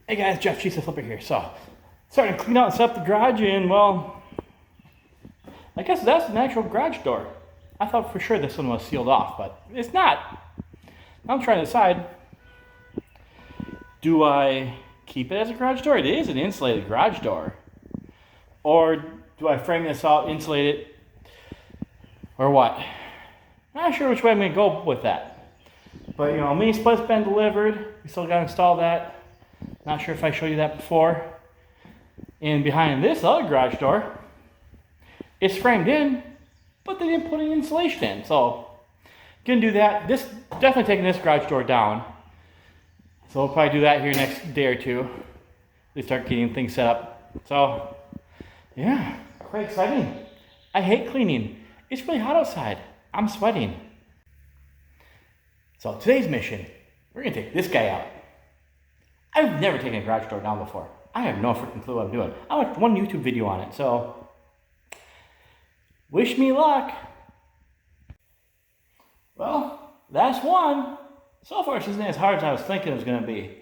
Hey guys, Jeff Cheesehead here. So, starting to clean out and set up the garage, and well, I guess that's an actual garage door. I thought for sure this one was sealed off, but it's not. I'm trying to decide, do I keep it as a garage door? It is an insulated garage door. Or do I frame this out, insulate it, or what? Not sure which way I'm going to go with that. But you know, mini split's been delivered. We still got to install that. Not sure if I showed you that before. And behind this other garage door, it's framed in, but they didn't put any insulation in. So, gonna do that. This definitely taking this garage door down. So we'll probably do that here next day or two. They start getting things set up. So, yeah, quite exciting. I hate cleaning. It's really hot outside. I'm sweating. So today's mission, we're gonna take this guy out. I've never taken a garage door down before. I have no freaking clue what I'm doing. I watched one YouTube video on it, so wish me luck. Well, that's one. So far, this isn't as hard as I was thinking it was going to be.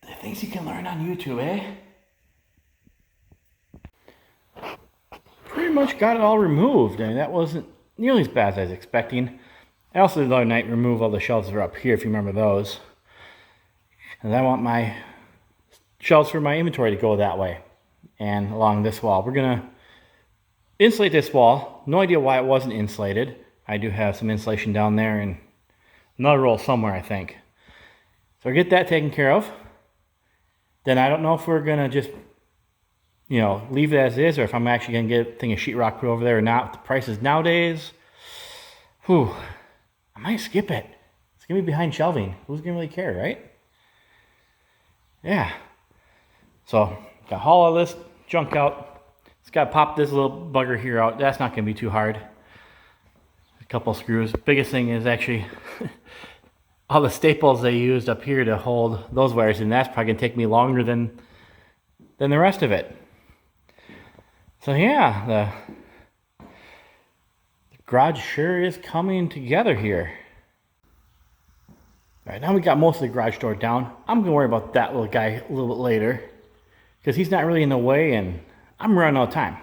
The things you can learn on YouTube, eh? Pretty much got it all removed. I mean, that wasn't nearly as bad as I was expecting. I also did the other night remove all the shelves that are up here, if you remember those. And I want my shelves for my inventory to go that way and along this wall. We're going to insulate this wall. No idea why it wasn't insulated. I do have some insulation down there and another roll somewhere, I think. So I get that taken care of. Then I don't know if we're going to just, leave it as is, or if I'm actually going to get a thing of sheetrock put over there or not. With the prices nowadays, I might skip it. It's going to be behind shelving. Who's going to really care, right? Yeah. So, got to haul all this junk out. Just got to pop this little bugger here out. That's not going to be too hard. A couple screws. Biggest thing is actually all the staples they used up here to hold those wires, and that's probably going to take me longer than the rest of it. So yeah, the garage sure is coming together here. All right, now we got most of the garage door down. I'm going to worry about that little guy a little bit later because he's not really in the way and I'm running out of time.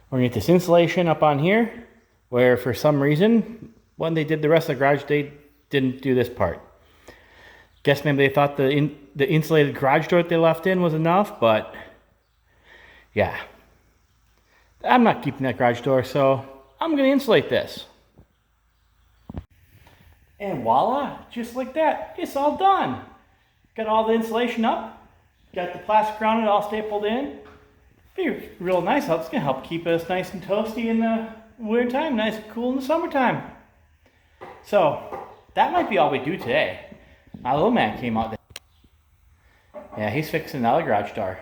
We're going to get this insulation up on here where for some reason when they did the rest of the garage they didn't do this part. Guess maybe they thought the insulated garage door that they left in was enough, but yeah. I'm not keeping that garage door, so I'm going to insulate this. And voila, just like that, it's all done. Got all the insulation up, got the plastic around it all stapled in. Be real nice. It's going to help keep us nice and toasty in the winter time, nice and cool in the summertime. So, that might be all we do today. My little man came out there. Yeah, he's fixing another garage door.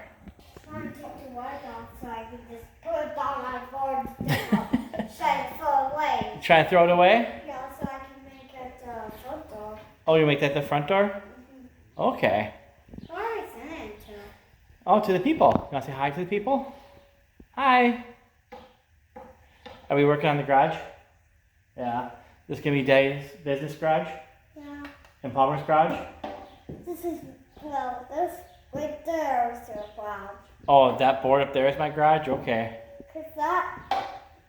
I'm trying to take the light off so I can just put it on my board and try to throw it away. Trying to throw it away? Yeah, so I can make it the front door. Oh, you make that the front door? Mm-hmm. Okay. Where are you sending it to? Oh, to the people. You want to say hi to the people? Hi. Are we working on the garage? Yeah. This is going to be Daddy's business garage? Yeah. And Palmer's garage? This right there is your garage. Oh, that board up there is my garage? Okay. Because that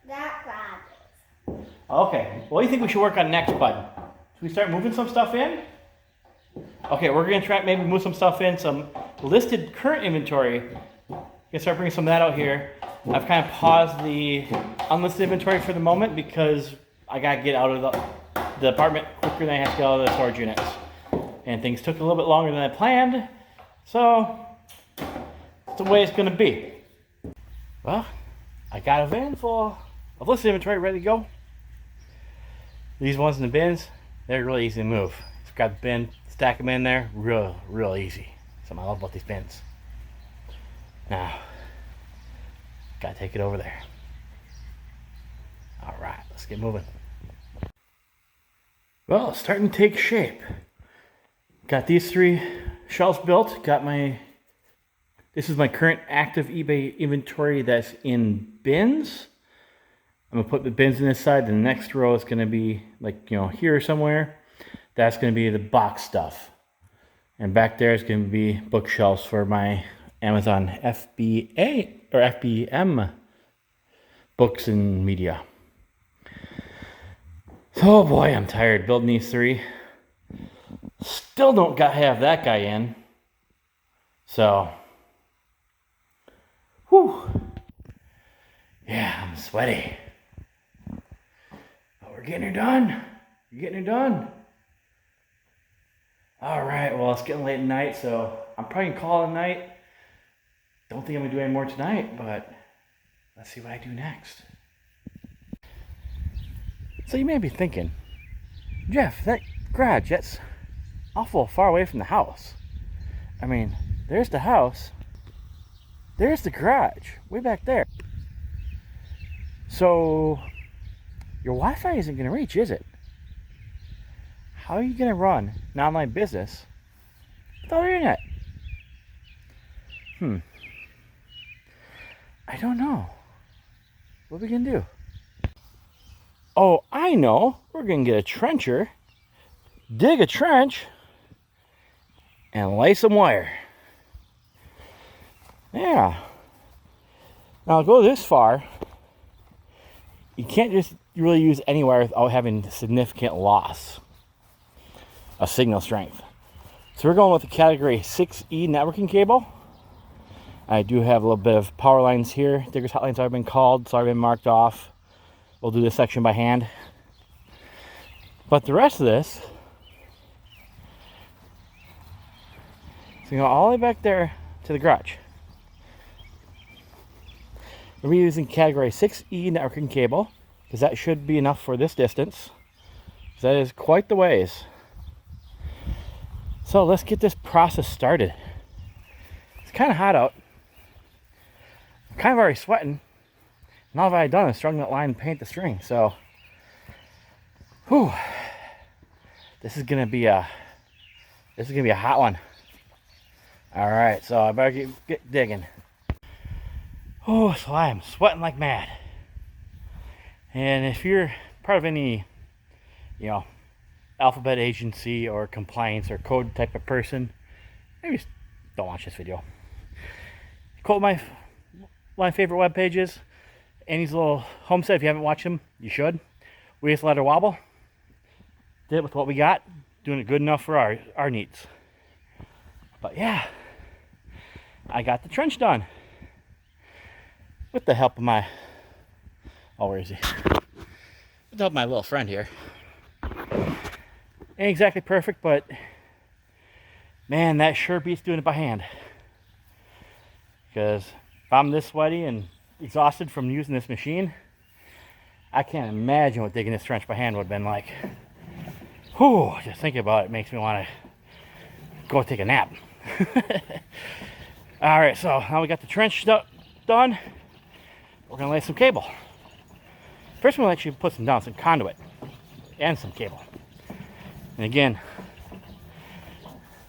garage is. Okay. What do you think we should work on next, bud? Should we start moving some stuff in? Okay, we're going to try maybe move some stuff in, some listed current inventory. Gonna start bringing some of that out here. I've kind of paused the unlisted inventory for the moment because I got to get out of the apartment quicker than I have to get out of the storage units. And things took a little bit longer than I planned. So, that's the way it's going to be. Well, I got a van full of listed inventory ready to go. These ones in the bins, they're really easy to move. Just grab the bin, stack them in there, real easy. Something I love about these bins. Now, gotta take it over there. All right, let's get moving. Well, it's starting to take shape. Got these 3 shelves built. This is my current active eBay inventory that's in bins. I'm gonna put the bins in this side. The next row is gonna be like, here somewhere. That's gonna be the box stuff. And back there is going to be bookshelves for my Amazon FBA or FBM books and media. Oh boy, I'm tired building these three. Still don't have that guy in. So, whew. Yeah, I'm sweaty. But we're getting her done. We're getting her done. Alright, well, it's getting late at night, so I'm probably going to call it a night. Don't think I'm going to do any more tonight, but let's see what I do next. So you may be thinking, Jeff, that garage, that's awful far away from the house. I mean, there's the house. There's the garage, way back there. So, your Wi-Fi isn't going to reach, is it? How are you going to run an online business without internet? I don't know. What are we going to do? Oh, I know. We're going to get a trencher, dig a trench, and lay some wire. Yeah. Now, I'll go this far. You can't just really use any wire without having significant loss of signal strength. So we're going with the category 6E networking cable. I do have a little bit of power lines here. Digger's hotlines have been called, so I've been marked off. We'll do this section by hand. But the rest of this, so you go all the way back there to the garage. We're using category 6E networking cable, because that should be enough for this distance. That is quite the ways. So let's get this process started. It's kind of hot out. I'm kind of already sweating. And all I've done is strung that line and paint the string. So, whew, this is gonna be a hot one. All right, so I better get digging. Oh, so I am sweating like mad. And if you're part of any, alphabet agency or compliance or code type of person, maybe just don't watch this video. Quote my favorite web pages. Annie's little homestead. If you haven't watched them, you should. We just let her wobble. Did it with what we got. Doing it good enough for our needs. But yeah, I got the trench done. With the help of my, where is he? With the help of my little friend here. Ain't exactly perfect, but man, that sure beats doing it by hand. Because if I'm this sweaty and exhausted from using this machine, I can't imagine what digging this trench by hand would have been like. Whew, just thinking about it makes me want to go take a nap. All right, so now we got the trench done. We're gonna lay some cable. First, we'll actually put some conduit and some cable. And again,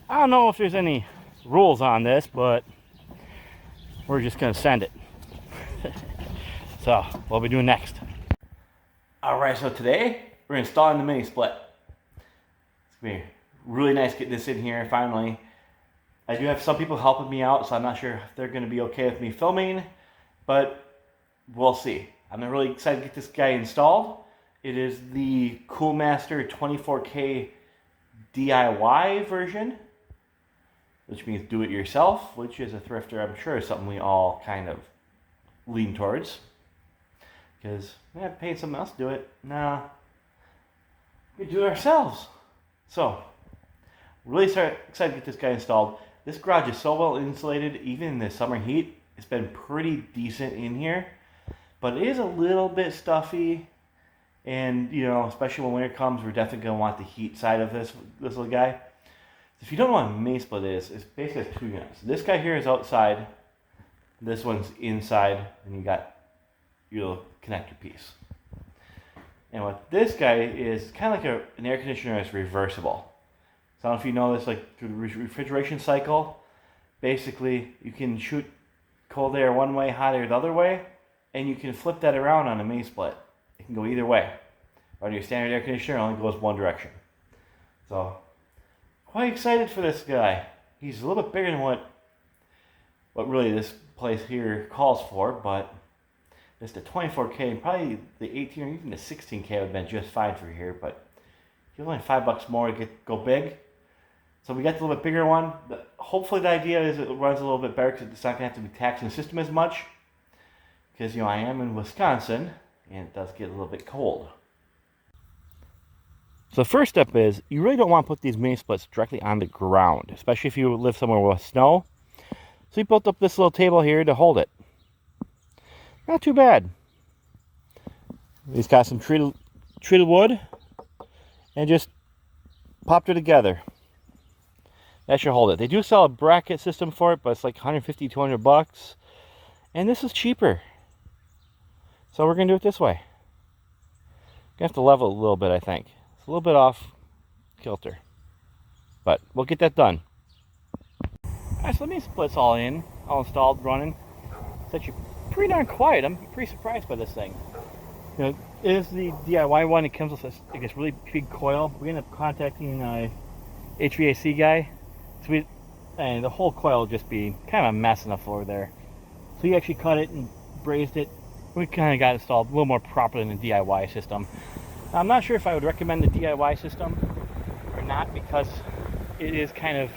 I don't know if there's any rules on this, but we're just gonna send it. So, what we'll be doing next. All right, so today we're installing the mini split. It's gonna be really nice getting this in here finally. I do have some people helping me out, so I'm not sure if they're gonna be okay with me filming, but we'll see. I'm really excited to get this guy installed. It is the Coolmaster 24K DIY version, which means do it yourself, which is a thrifter, I'm sure, is something we all kind of lean towards. Because, paying someone else to do it, nah, we do it ourselves. So, really excited to get this guy installed. This garage is so well insulated, even in the summer heat. It's been pretty decent in here, but it is a little bit stuffy. And, especially when winter comes, we're definitely going to want the heat side of this little guy. If you don't know what a mini split is, it's basically 2 units. This guy here is outside. This one's inside. And you got your little connector piece. And what this guy is, kind of like an air conditioner that's reversible. So I don't know if you know this, like through the refrigeration cycle, basically you can shoot cold air one way, hot air the other way, and you can flip that around on a mini split. It can go either way. On your standard air conditioner, it only goes one direction. So, quite excited for this guy. He's a little bit bigger than what really this place here calls for, but it's the 24K, probably the 18 or even the 16K would have been just fine for here, but you only $5 more to go big. So we got the little bit bigger one. Hopefully the idea is it runs a little bit better because it's not going to have to be taxing the system as much. Because, I am in Wisconsin, and it does get a little bit cold. So the first step is, you really don't want to put these mini splits directly on the ground, especially if you live somewhere with snow. So we built up this little table here to hold it. Not too bad. We've got some treated wood, and just popped it together. That should hold it. They do sell a bracket system for it, but it's like $150, $200. And this is cheaper. So we're going to do it this way. Going to have to level it a little bit, I think. It's a little bit off kilter. But we'll get that done. Alright, so let me splits all installed, running. It's actually pretty darn quiet. I'm pretty surprised by this thing. It is the DIY one. It comes with this really big coil. We ended up contacting an HVAC guy. And the whole coil will just be kind of a mess on the floor there. So he actually cut it and brazed it. We kind of got it installed a little more properly than the DIY system. Now, I'm not sure if I would recommend the DIY system or not, because it is kind of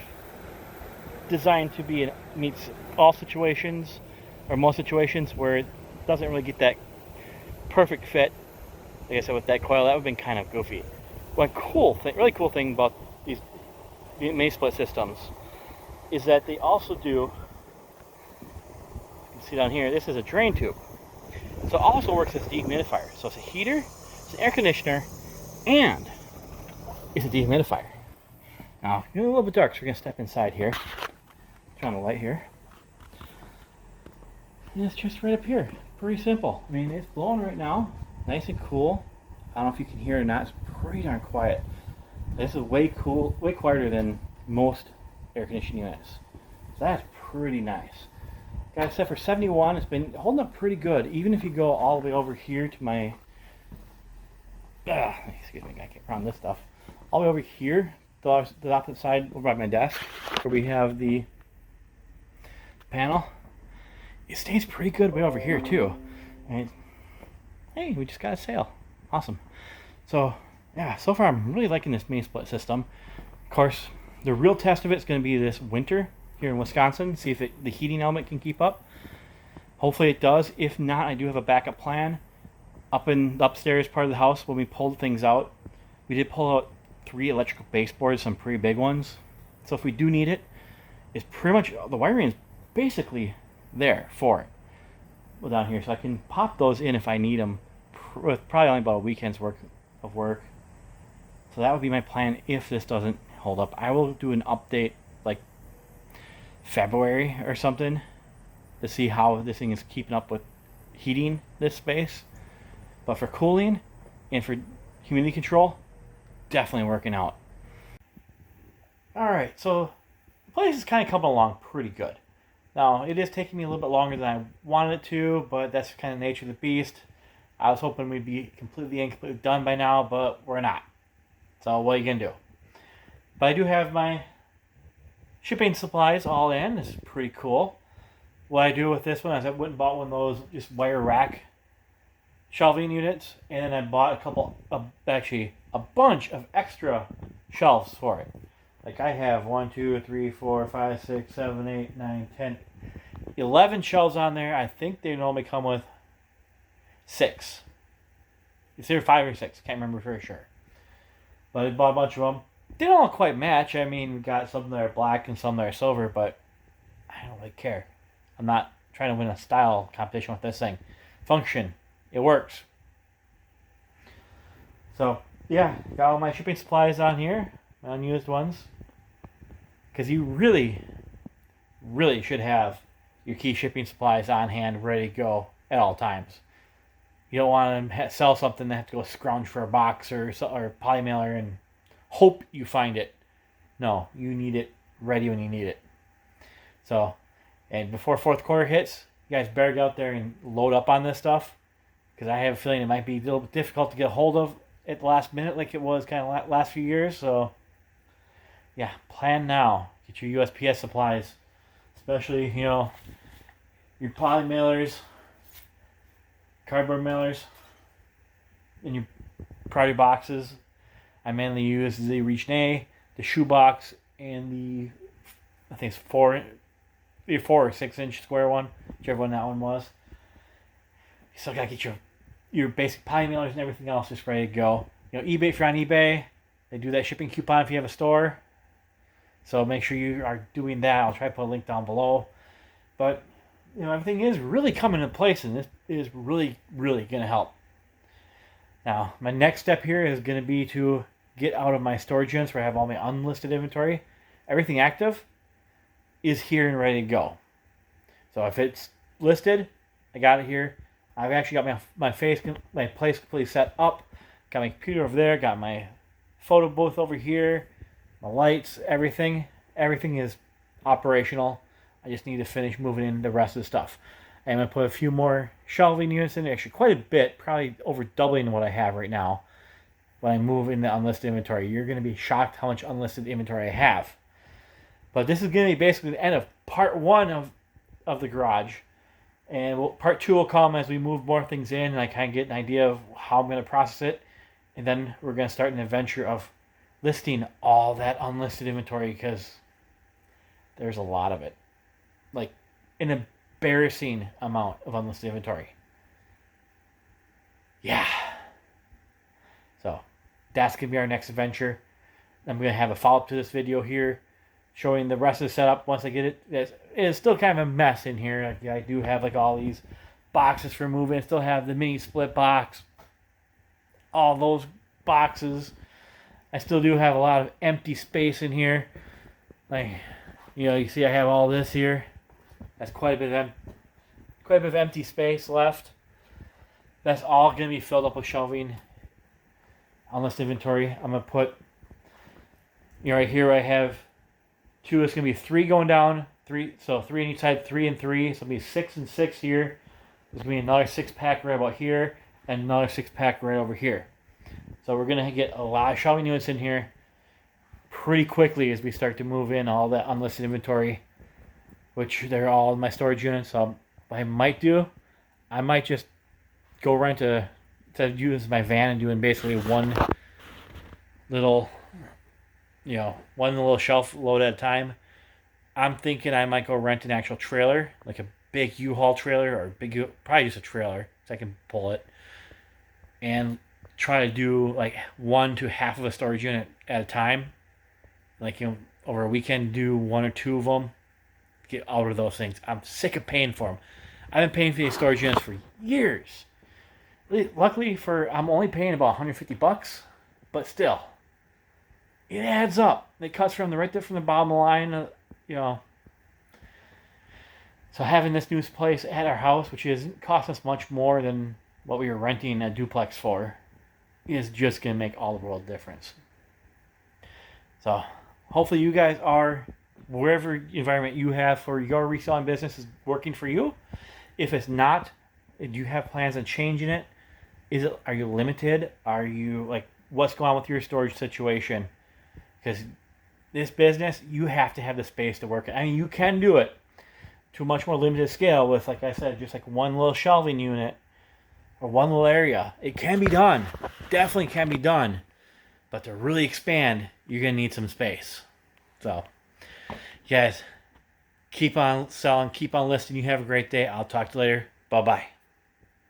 designed to meets all situations, or most situations, where it doesn't really get that perfect fit. Like I said, with that coil, that would have been kind of goofy. One really cool thing about these mini split systems is that they also do, you can see down here, this is a drain tube. So it also works as a dehumidifier. So it's a heater, it's an air conditioner, and it's a dehumidifier. Now, it's a little bit dark, so we're going to step inside here. Turn on the light here. And it's just right up here. Pretty simple. I mean, it's blowing right now. Nice and cool. I don't know if you can hear it or not. It's pretty darn quiet. This is way quieter than most air conditioning units. So that's pretty nice. Guys, except for 71, it's been holding up pretty good. Even if you go all the way over here to my... excuse me, I can't run this stuff. All the way over here, the opposite side over by my desk, where we have the panel. It stays pretty good way over here too. And hey, we just got a sale. Awesome. So yeah, so far I'm really liking this mini split system. Of course, the real test of it is going to be this winter here in Wisconsin. See if the heating element can keep up. Hopefully it does. If not, I do have a backup plan. Up in the upstairs part of the house, when we pulled things out, we did pull out 3 electrical baseboards, some pretty big ones. So if we do need it, it's pretty much, the wiring is basically there for it. Well, down here, so I can pop those in if I need them with probably only about a weekend's worth of work. So that would be my plan if this doesn't hold up. I will do an update like February or something to see how this thing is keeping up with heating this space. But for cooling and for humidity control, definitely working out. Alright, so the place is kind of coming along pretty good. Now, it is taking me a little bit longer than I wanted it to, but that's kind of the nature of the beast. I was hoping we'd be completely done by now, but we're not. So what are you going to do? But I do have my shipping supplies all in. This is pretty cool. What I do with this one is I went and bought one of those just wire rack shelving units, and then I bought a bunch of extra shelves for it. Like I have 1, 2, 3, 4, 5, 6, 7, 8, 9, 10, 11 shelves on there. I think they normally come with 6. It's either 5 or 6. Can't remember for sure. But I bought a bunch of them. They don't all quite match. I mean, we got some that are black and some that are silver, but I don't really care. I'm not trying to win a style competition with this thing. Function. It works. So, yeah, got all my shipping supplies on here. My unused ones. Because you really, really should have your key shipping supplies on hand, ready to go at all times. You don't want to sell something that have to go scrounge for a box or polymailer and hope you find it. No, you need it ready when you need it. So, and before fourth quarter hits, you guys better get out there and load up on this stuff, because I have a feeling it might be a little bit difficult to get a hold of at the last minute like it was kind of last few years. So, yeah, plan now. Get your USPS supplies, especially, you know, your poly mailers, cardboard mailers, and your priority boxes. I mainly use the Reach Nay, the shoebox, and the, I think it's 4 or 6 inch square one, whichever one that one was. You still gotta get your basic poly mailers and everything else just ready to go. You know, eBay, if you're on eBay, they do that shipping coupon if you have a store. So make sure you are doing that. I'll try to put a link down below. But, you know, everything is really coming into place, and this is really, really going to help. Now, my next step here is going to be to get out of my storage units where I have all my unlisted inventory. Everything active is here and ready to go. So if it's listed, I got it here. I've actually got my place completely set up. Got my computer over there. Got my photo booth over here. My lights, everything is operational. I just need to finish moving in the rest of the stuff. I'm going to put a few more shelving units in there, actually quite a bit, probably over doubling what I have right now. When I move in the unlisted inventory, you're going to be shocked how much unlisted inventory I have. But this is going to be basically the end of part 1 of the garage. And part 2 will come as we move more things in and I kind of get an idea of how I'm going to process it. And then we're going to start an adventure of listing all that unlisted inventory, because there's a lot of it. Like an embarrassing amount of unlisted inventory. Yeah. So that's going to be our next adventure. I'm going to have a follow-up to this video here showing the rest of the setup once I get it. It's still kind of a mess in here. Like, I do have like all these boxes for moving. I still have the mini split box. All those boxes. I still do have a lot of empty space in here. Like, you know, you see I have all this here. That's quite a bit of empty space left. That's all going to be filled up with shelving. Unless inventory, I'm going to put, you know, right here I have 2. It's going to be 3 going down. 3, so 3 on each side, 3 and 3. So it'll be 6 and 6 here. There's going to be another 6-pack right about here. And another 6-pack right over here. So we're going to get a lot of shelving units in here pretty quickly as we start to move in all that unlisted inventory, which they're all in my storage units. So what I might just go rent instead of using my van and doing basically one little shelf load at a time. I'm thinking I might go rent an actual trailer, like a big U-Haul trailer, or probably just a trailer so I can pull it, and try to do like 1 to half of a storage unit at a time. Like, you know, over a weekend, do 1 or 2 of them. Get out of those things. I'm sick of paying for them. I've been paying for these storage units for years. Luckily, I'm only paying about $150, but still, it adds up. It cuts from the bottom line, you know. So having this new place at our house, which isn't cost us much more than what we were renting a duplex for, is just going to make all the world difference. So hopefully you guys are, wherever environment you have for your reselling business is working for you. If it's not, do you have plans on changing it? Are you limited? Are you, like, what's going on with your storage situation? Because this business, you have to have the space to work in. I mean, you can do it to a much more limited scale with, like I said, just like one little shelving unit or one little area. It can be done. Definitely can be done. But to really expand, you're going to need some space. So, guys, keep on selling, keep on listing. You have a great day. I'll talk to you later. Bye-bye.